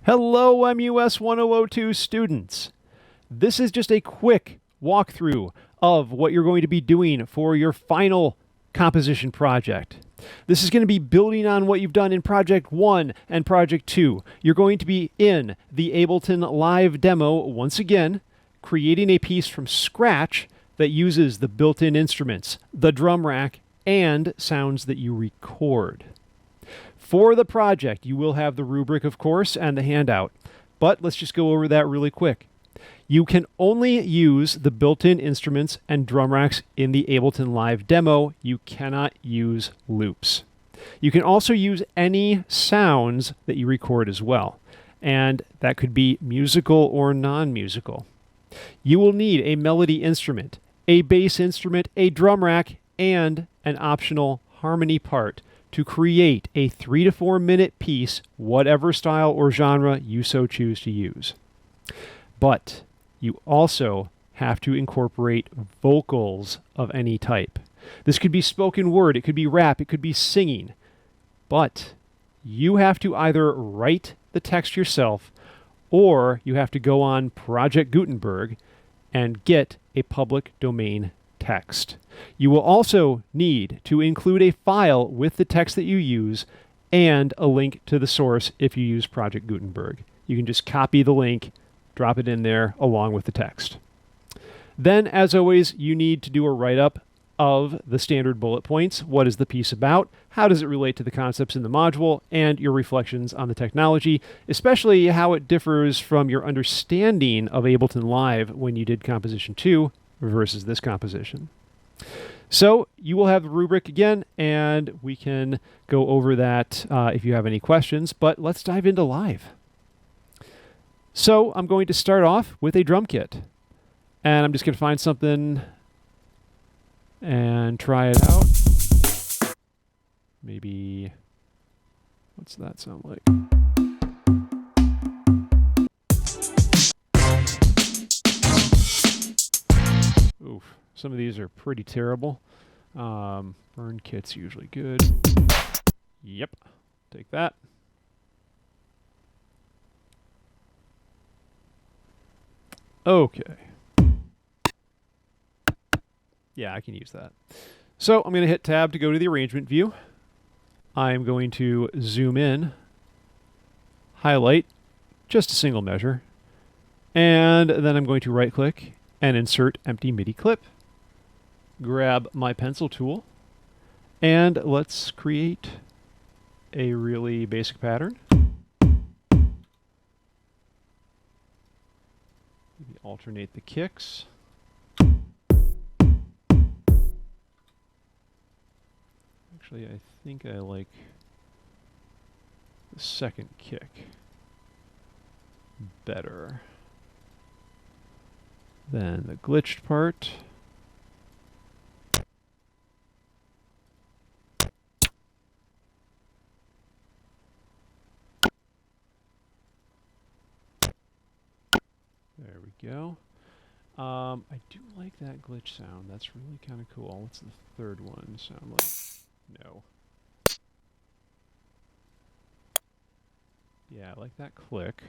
Hello, MUS 1002 students. This is just a quick walkthrough of what you're going to be doing for your final composition project. This is going to be building on what you've done in Project 1 and Project 2. You're going to be in the Ableton Live demo once again, creating a piece from scratch that uses the built-in instruments, the drum rack, and sounds that you record. For the project, you will have the rubric, of course, and the handout. But let's just go over that really quick. You can only use the built-in instruments and drum racks in the Ableton Live demo. You cannot use loops. You can also use any sounds that you record as well. And that could be musical or non-musical. You will need a melody instrument, a bass instrument, a drum rack, and an optional harmony part to create a 3 to 4 minute piece, whatever style or genre you so choose to use. But you also have to incorporate vocals of any type. This could be spoken word, it could be rap, it could be singing. But you have to either write the text yourself or you have to go on Project Gutenberg and get a public domain text. You will also need to include a file with the text that you use and a link to the source if you use Project Gutenberg. You can just copy the link, drop it in there along with the text. Then, as always, you need to do a write-up of the standard bullet points. What is the piece about? How does it relate to the concepts in the module? And your reflections on the technology, especially how it differs from your understanding of Ableton Live when you did Composition 2 versus this composition. So you will have the rubric again, and we can go over that if you have any questions, but let's dive into Live. So I'm going to start off with a drum kit, and I'm just going to find something and try it out. Maybe, what's that sound like? Oof, some of these are pretty terrible. Burn kit's usually good. Yep, take that. Okay. Yeah, I can use that. So I'm going to hit Tab to go to the arrangement view. I'm going to zoom in, highlight just a single measure, and then I'm going to right-click and insert empty MIDI clip. Grab my pencil tool, and let's create a really basic pattern. Maybe alternate the kicks. Actually, I think I like the second kick better than the glitched part. There we go. I do like that glitch sound. That's really kind of cool. What's the third one sound like? No. Yeah, I like that click.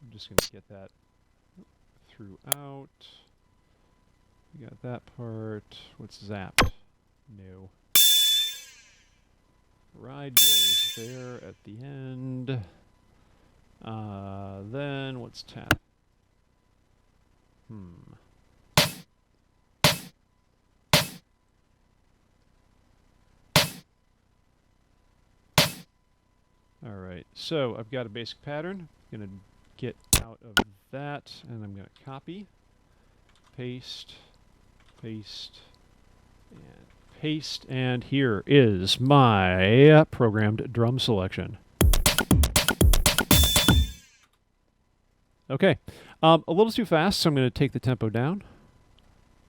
I'm just going to get that throughout. We got that part. What's zapped? No. Ride goes there at the end. Then what's tap? Alright, so I've got a basic pattern. I'm going to get out of that, and I'm going to copy, paste, paste, and paste, and here is my programmed drum selection. Okay, a little too fast, so I'm going to take the tempo down.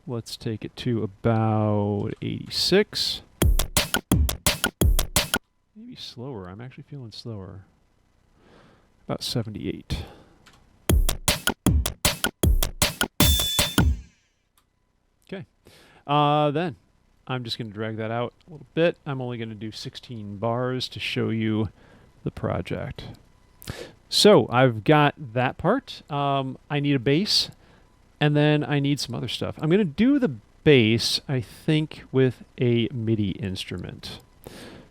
Let's take it to about 86. Maybe slower. I'm actually feeling slower. About 78. Okay. Then I'm just going to drag that out a little bit. I'm only going to do 16 bars to show you the project. So I've got that part. I need a bass, and then I need some other stuff. I'm going to do the bass, I think, with a MIDI instrument.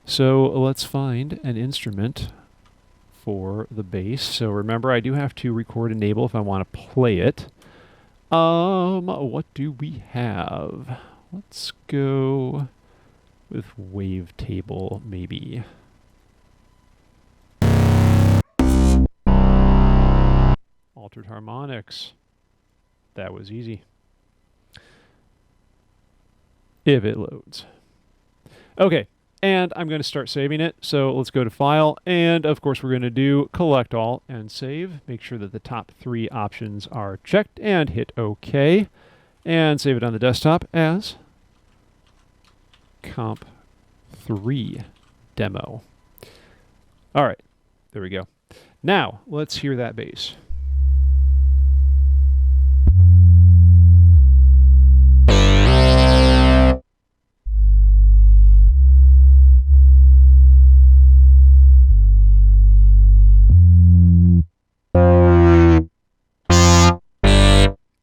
So let's find an instrument for the bass. So remember, I do have to record enable if I want to play it. What do we have? Let's go with wavetable, maybe. Altered harmonics. That was easy. If it loads. Okay, and I'm going to start saving it. So let's go to File, and of course we're going to do Collect All and Save. Make sure that the top 3 options are checked, and hit OK. And save it on the desktop as Comp3 Demo. All right, there we go. Now, let's hear that bass.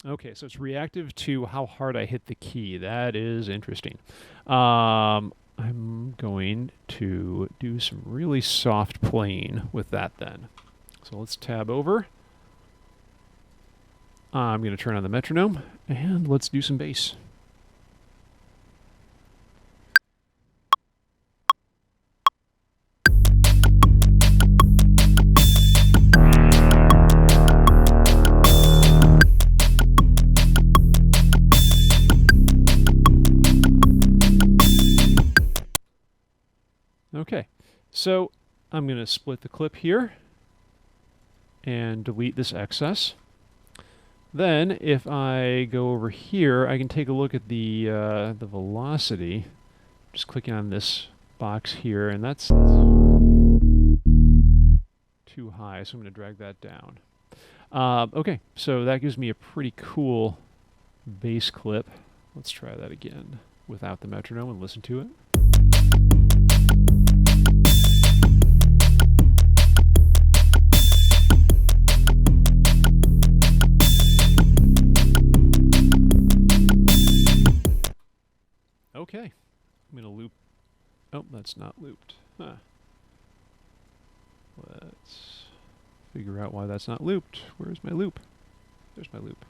Okay, so it's reactive to how hard I hit the key. That is interesting. I'm going to do some really soft playing with that then. So let's tab over. I'm going to turn on the metronome, and let's do some bass. Okay, so I'm going to split the clip here and delete this excess. Then, if I go over here, I can take a look at the velocity. Just clicking on this box here, and that's too high, so I'm going to drag that down. Okay, so that gives me a pretty cool bass clip. Let's try that again without the metronome and listen to it. Okay, I'm going to loop. Oh, that's not looped. Huh. Let's figure out why that's not looped. Where's my loop? There's my loop.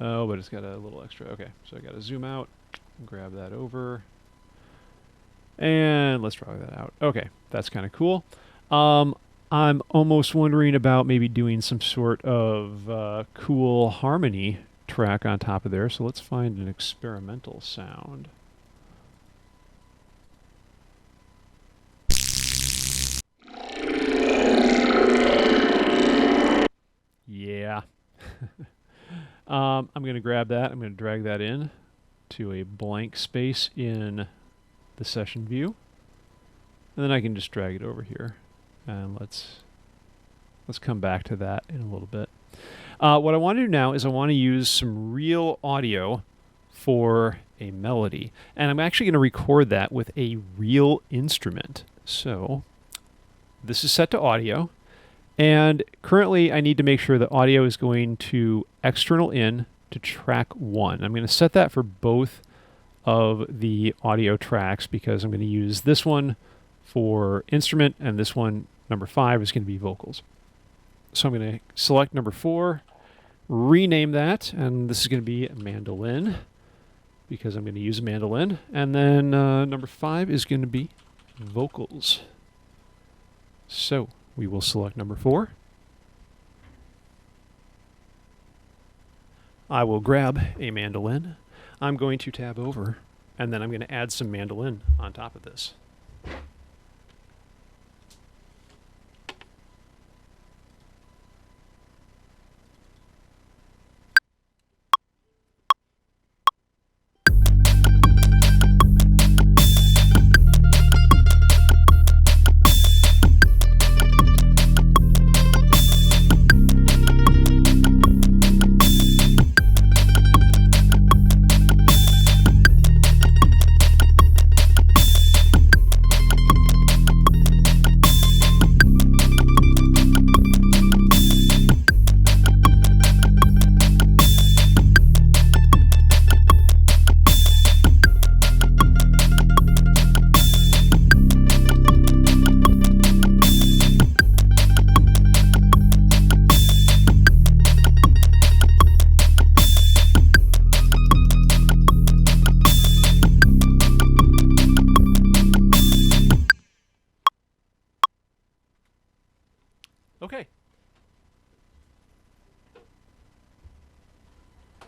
Oh, but it's got a little extra. Okay, so I got to zoom out, grab that over, and let's try that out. Okay, that's kind of cool. I'm almost wondering about maybe doing some sort of cool harmony track on top of there, so let's find an experimental sound. Yeah. I'm going to grab that. I'm going to drag that in to a blank space in the session view, and then I can just drag it over here, and let's come back to that in a little bit. What I want to do now is I want to use some real audio for a melody. And I'm actually going to record that with a real instrument. So this is set to audio. And currently I need to make sure the audio is going to external in to track 1. I'm going to set that for both of the audio tracks because I'm going to use this one for instrument and this one, number 5, is going to be vocals. So I'm going to select number 4, rename that, and this is going to be mandolin because I'm going to use a mandolin. And then number 5 is going to be vocals. So we will select number 4. I will grab a mandolin. I'm going to tab over, and then I'm going to add some mandolin on top of this.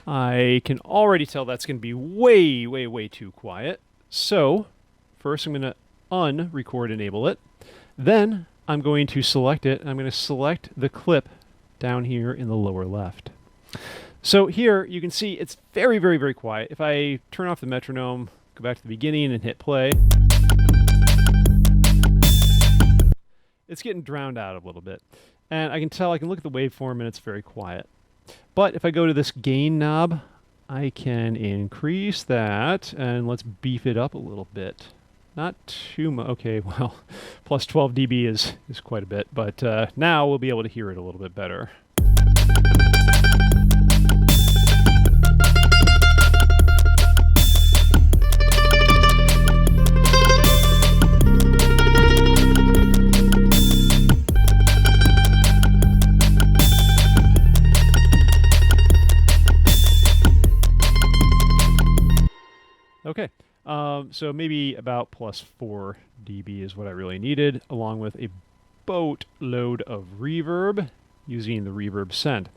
I can already tell that's going to be way, way, way too quiet. So first I'm going to unrecord enable it. Then I'm going to select it. I'm going to select the clip down here in the lower left. So here you can see it's very, very, very quiet. If I turn off the metronome, go back to the beginning and hit play, it's getting drowned out a little bit. And I can tell, I can look at the waveform and it's very quiet. But if I go to this gain knob, I can increase that and let's beef it up a little bit. Not too much. Okay, well, plus 12 dB is quite a bit, but now we'll be able to hear it a little bit better. Okay, so maybe about plus 4 dB is what I really needed, along with a boatload of reverb using the reverb send.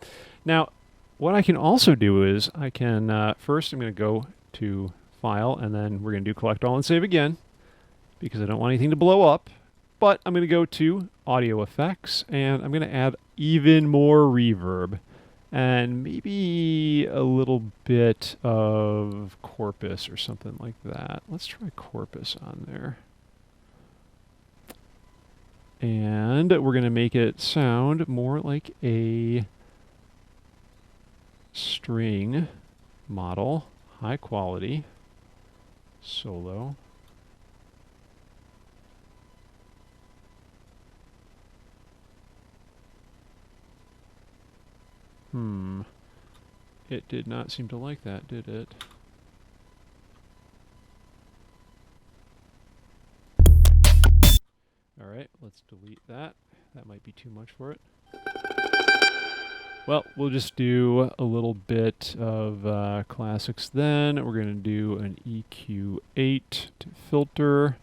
Now, what I can also do is I can, first I'm going to go to File, and then we're going to do Collect All and Save again, because I don't want anything to blow up. But I'm going to go to Audio Effects, and I'm going to add even more reverb. And maybe a little bit of corpus or something like that. Let's try corpus on there. And we're going to make it sound more like a string model, high quality, solo. It did not seem to like that, did it? Alright, let's delete that. That might be too much for it. Well, we'll just do a little bit of classics then. We're going to do an EQ8 to filter.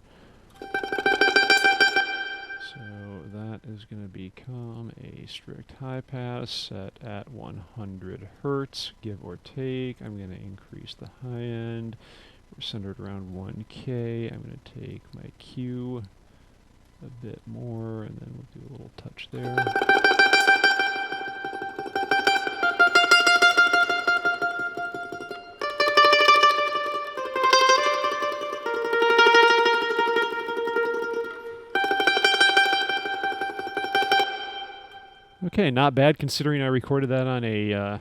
That is going to become a strict high pass set at 100 Hertz, give or take. I'm going to increase the high end. We're centered around 1K. I'm going to take my Q a bit more, and then we'll do a little touch there. Okay, not bad considering I recorded that on a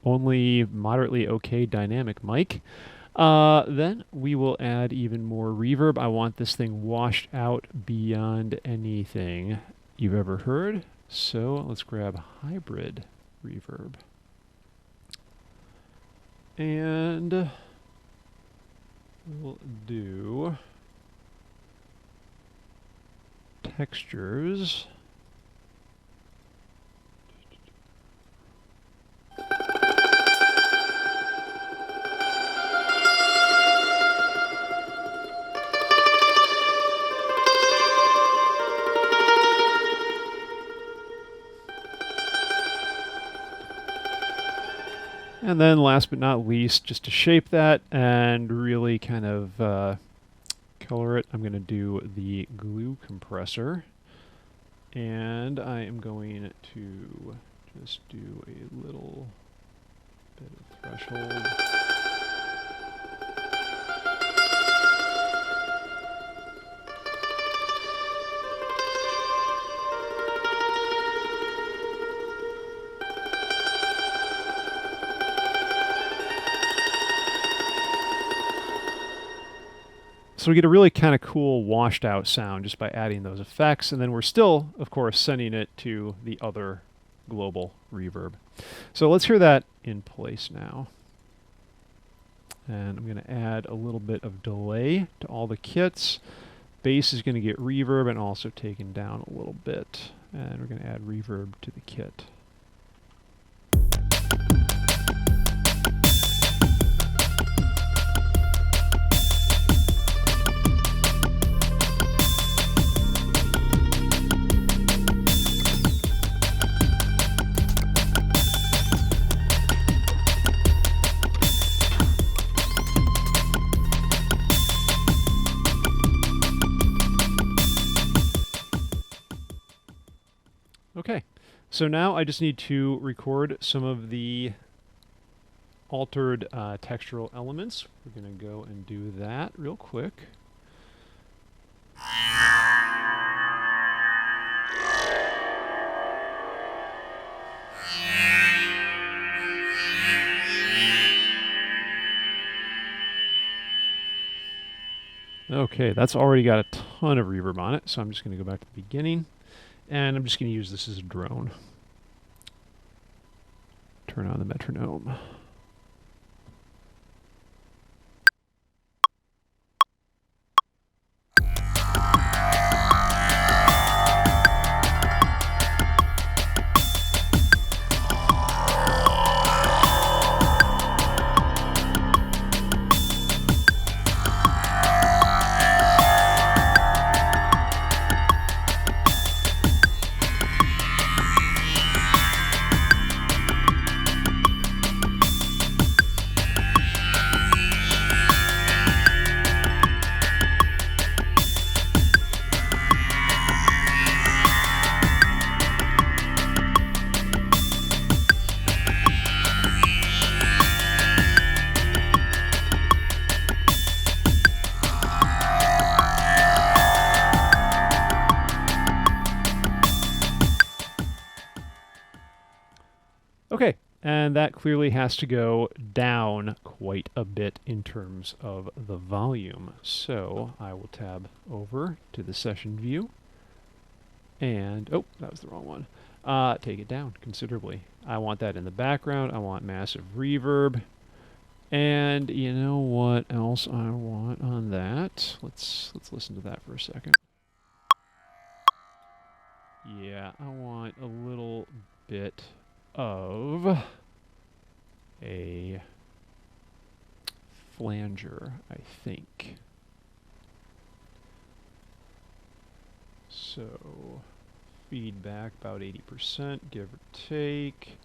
only moderately okay dynamic mic. Then we will add even more reverb. I want this thing washed out beyond anything you've ever heard. So let's grab hybrid reverb. And we'll do textures. And then last but not least, just to shape that and really kind of color it, I'm going to do the glue compressor. And I am going to just do a little bit of threshold. So we get a really kind of cool washed out sound just by adding those effects, and then we're still, of course, sending it to the other global reverb. So let's hear that in place now. And I'm going to add a little bit of delay to all the kits. Bass is going to get reverb and also taken down a little bit. And we're going to add reverb to the kit. So now I just need to record some of the altered textural elements. We're going to go and do that real quick. Okay, that's already got a ton of reverb on it, so I'm just going to go back to the beginning, and I'm just going to use this as a drone. Turn on the metronome. Okay, and that clearly has to go down quite a bit in terms of the volume. So I will tab over to the session view and, oh, that was the wrong one. Take it down considerably. I want that in the background. I want massive reverb. And you know what else I want on that? Let's listen to that for a second. Yeah, I want a little bit of a flanger, I think. So feedback about 80%, give or take.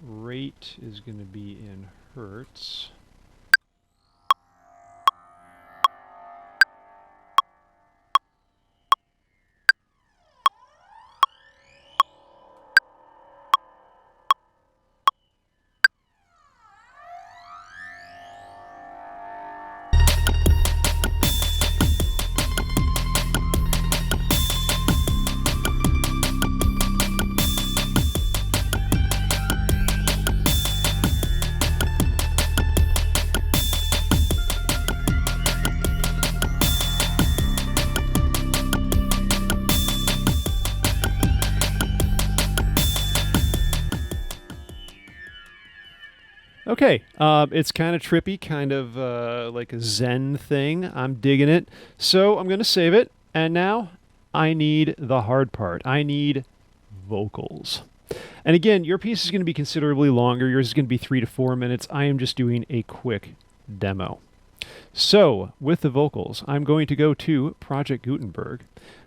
Rate is going to be in hertz. Okay, it's kind of trippy, kind of like a Zen thing. I'm digging it. So I'm going to save it. And now I need the hard part. I need vocals. And again, your piece is going to be considerably longer. Yours is going to be 3 to 4 minutes. I am just doing a quick demo. So with the vocals, I'm going to go to Project Gutenberg.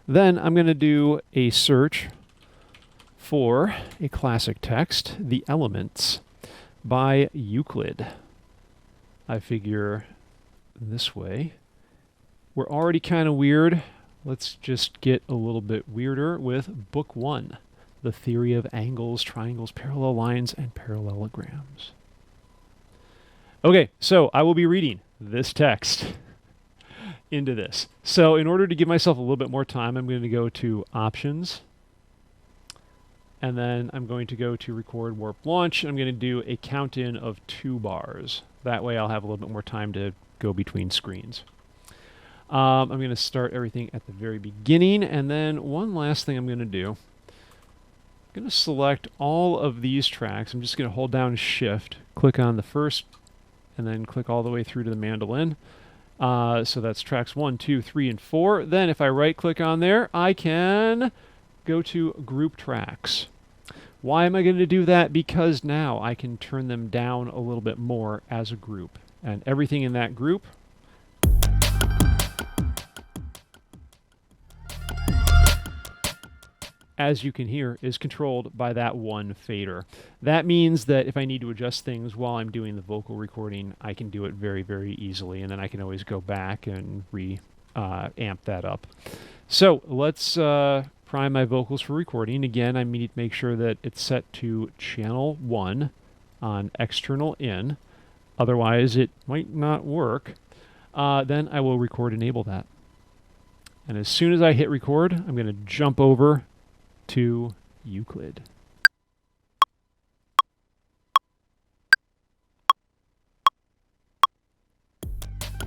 Then I'm going to do a search for a classic text, The Elements, by Euclid. I figure this way. We're already kind of weird. Let's just get a little bit weirder with Book 1, The Theory of Angles, Triangles, Parallel Lines, and Parallelograms. Okay, so I will be reading this text into this. So in order to give myself a little bit more time, I'm going to go to Options, and then I'm going to go to Record Warp Launch. I'm going to do a count-in of 2 bars. That way I'll have a little bit more time to go between screens. I'm going to start everything at the very beginning, and then one last thing I'm going to do. I'm going to select all of these tracks. I'm just going to hold down Shift, click on the first, and then click all the way through to the mandolin. So that's tracks 1, 2, 3, and 4. Then if I right-click on there, I can go to Group Tracks. Why am I going to do that? Because now I can turn them down a little bit more as a group. And everything in that group as you can hear, is controlled by that one fader. That means that if I need to adjust things while I'm doing the vocal recording, I can do it very, very easily, and then I can always go back and amp that up. So let's prime my vocals for recording. Again, I need to make sure that it's set to channel 1 on external in. Otherwise, it might not work. Then I will record enable that. And as soon as I hit record, I'm going to jump over to Euclid.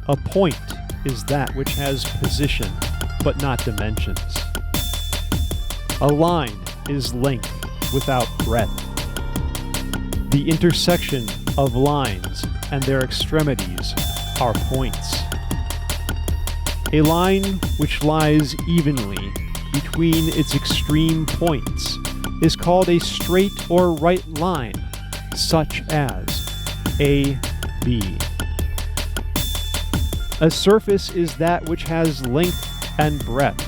A point is that which has position, but not dimensions. A line is length without breadth. The intersection of lines and their extremities are points. A line which lies evenly between its extreme points is called a straight or right line, such as A, B. A surface is that which has length and breadth.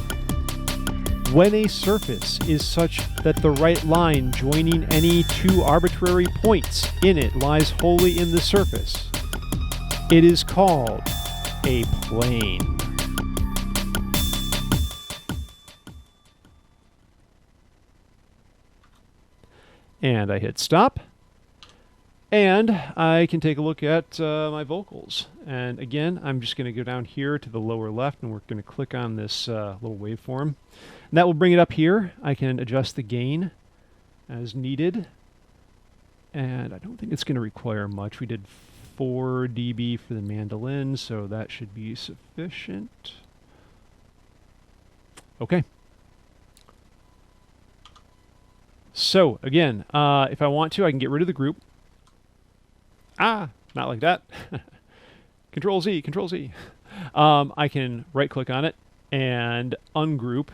When a surface is such that the right line joining any two arbitrary points in it lies wholly in the surface, it is called a plane. And I hit stop. And I can take a look at my vocals. And again, I'm just going to go down here to the lower left, and we're going to click on this little waveform. And that will bring it up here. I can adjust the gain as needed. And I don't think it's going to require much. We did 4 dB for the mandolin, so that should be sufficient. Okay. So again, if I want to, I can get rid of the group. Not like that. Control Z, Control Z. I can right click on it and ungroup.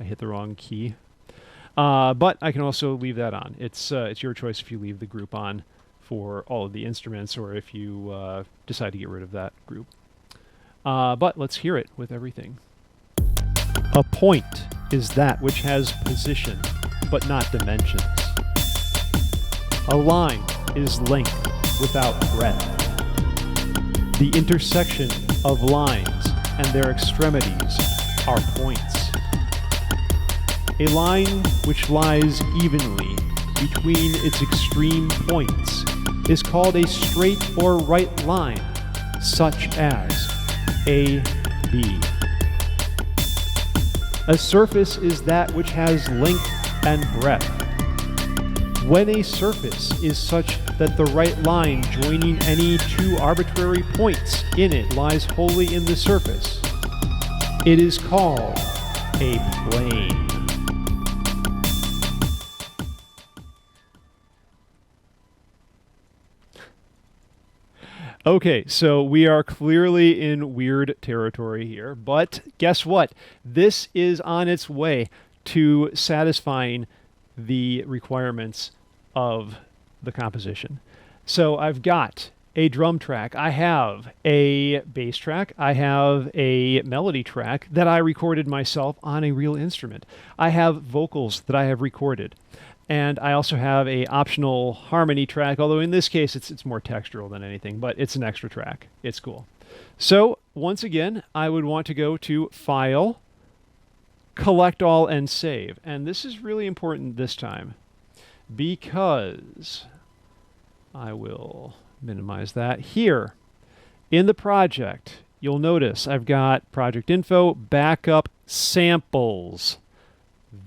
I hit the wrong key. But I can also leave that on. It's your choice if you leave the group on for all of the instruments or if you decide to get rid of that group. But let's hear it with everything. A point is that which has position, but not dimensions. A line is length without breadth. The intersection of lines and their extremities are points. A line which lies evenly between its extreme points is called a straight or right line, such as A, B. A surface is that which has length and breadth. When a surface is such that the right line joining any two arbitrary points in it lies wholly in the surface, it is called a plane. Okay, so we are clearly in weird territory here, but guess what? This is on its way to satisfying the requirements of the composition. So I've got a drum track, I have a bass track, I have a melody track that I recorded myself on a real instrument. I have vocals that I have recorded. And I also have a optional harmony track, although in this case it's more textural than anything, but it's an extra track. It's cool. So once again, I would want to go to File, Collect All, and Save. And this is really important this time because I will minimize that. Here in the project, you'll notice I've got project info, backup, samples.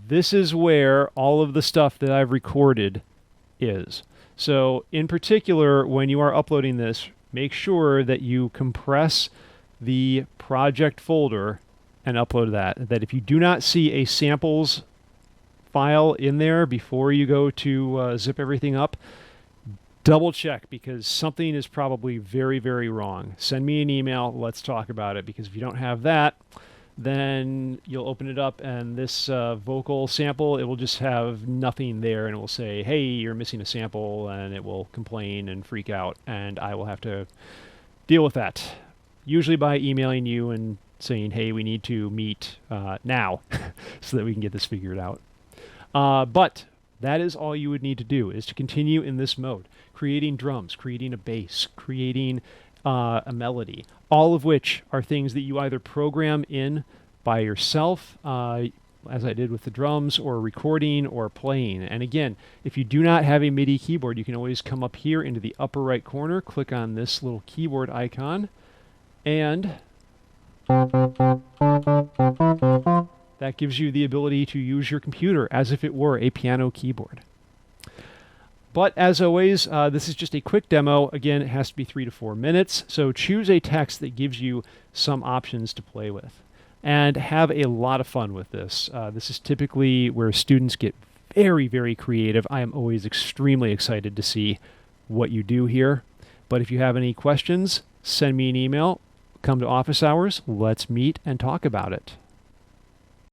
This is where all of the stuff that I've recorded is. So in particular, when you are uploading this, make sure that you compress the project folder and upload that. That if you do not see a samples file in there before you go to zip everything up, double check because something is probably very, very wrong. Send me an email. Let's talk about it, because if you don't have that, then you'll open it up and this vocal sample, it will just have nothing there, and it will say, hey, you're missing a sample, and it will complain and freak out, and I will have to deal with that, usually by emailing you and saying, hey, we need to meet now so that we can get this figured out. But that is all you would need to do, is to continue in this mode, creating drums, creating a bass, creating a melody, all of which are things that you either program in by yourself as I did with the drums, or recording or playing. And again, if you do not have a MIDI keyboard, you can always come up here into the upper right corner, click on this little keyboard icon, and that gives you the ability to use your computer as if it were a piano keyboard. But as always, this is just a quick demo. Again, it has to be 3 to 4 minutes, so choose a text that gives you some options to play with. And have a lot of fun with this. This is typically where students get very, very creative. I am always extremely excited to see what you do here. But if you have any questions, send me an email. Come to office hours. Let's meet and talk about it.